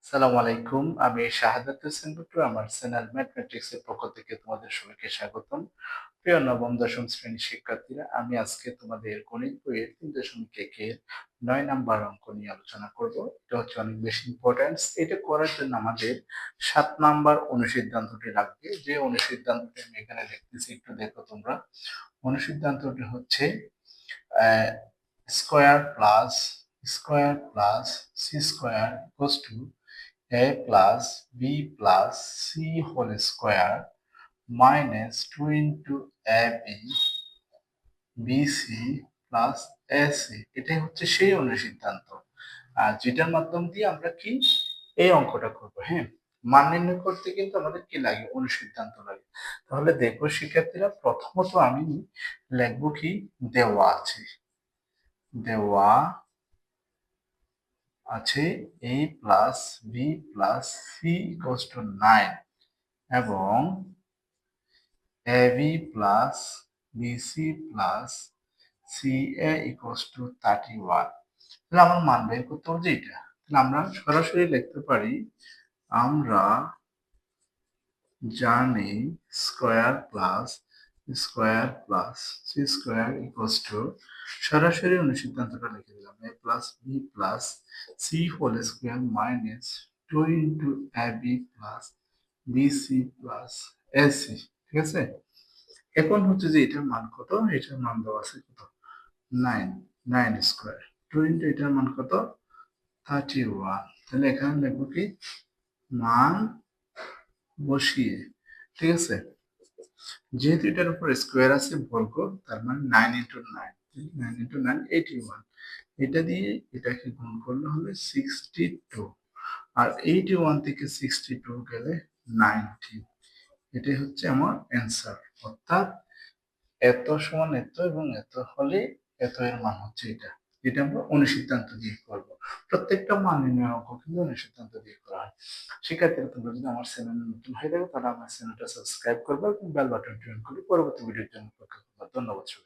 সালামু আলাইকুম। আমি শাহাদাত হোসেন বুট্টু। আমার চ্যানেল ম্যাথমেটিক্স এর পক্ষ থেকে তোমাদের সবাইকে স্বাগতম। প্রিয় নবম দশম শ্রেণীর শিক্ষার্থীরা, আমি আজকে তোমাদের গণিত বইয়ের ৩.১ এর ৯ নাম্বার অঙ্ক নিয়ে আলোচনা করব। এটা হচ্ছে অনেক বেশি ইম্পর্টেন্স। এটা করার জন্য আমাদের ৭ নাম্বার অনুসিদ্ধান্তটি লাগবে। যে অনুসিদ্ধান্তটি আমি এখানে লিখতেছি, একটু দেখো তোমরা। অনুসিদ্ধান্তটি হচ্ছে square plus c square equals to a plus b plus c whole square minus 2 into ab bc plus ac, এটাই হচ্ছে সেই অনুসিদ্ধান্ত আর যেটার মাধ্যম দিয়ে আমরা কি এই অঙ্কটা করব। হ্যাঁ, মান নির্ণয় করতে কিন্তু আমাদের কি লাগে? অনুসিদ্ধান্ত লাগে। তাহলে দেখো শিক্ষার্থীরা, প্রথমত আমি লিখবো কি, দেওয়া আছে a plus b plus c equals to 9 এবং AB plus BC plus CA equals to 31। তাহলে আমার মান বের করতে হবে যে এটা। তাহলে আমরা সরাসরি লিখতে পারি, আমরা জানি square plus c square equals to, সরাসরি অনুসিদ্ধান্তটা লিখে দিলাম, a plus b plus c whole square minus 2 into ab plus bc plus ac. ঠিক আছে, এখন হচ্ছে যে এটার মান কত, এটার মান দেওয়া আছে কত, 9, 9 স্কয়ার, 2 ইন্টু এটার মান কত, 31। তাহলে এখানে লিখবো কি, মান বসিয়ে। ঠিক আছে, যেহেতু এটার উপর স্কয়ার আছে বর্গ, তার মানে 9 ইন্টু 9, 9 ইন্টু 9 81। এটা দিয়ে এটাকে গুণ করলে হবে 62, আর 81 থেকে 62 গেলে 90। এটাই হচ্ছে আমার অ্যান্সার। অর্থাৎ এত সমান এত এবং এত হলে এত এর মান হচ্ছে এটা। যেটা আমরা অনুসিদ্ধান্ত দিয়ে করবো। প্রত্যেকটা মান নির্ণয় অঙ্ক কিন্তু অনুসিদ্ধান্ত দিয়ে করা হয়। শিক্ষার্থীরা, তোমরা যদি আমার চ্যানেল নতুন হয়ে থাকে তাহলে আমার চ্যানেলটা সাবস্ক্রাইব করবে এবং বেল বাটনটি অন করে পরবর্তী ভিডিওর জন্য অপেক্ষা করবে। ধন্যবাদ সবাই।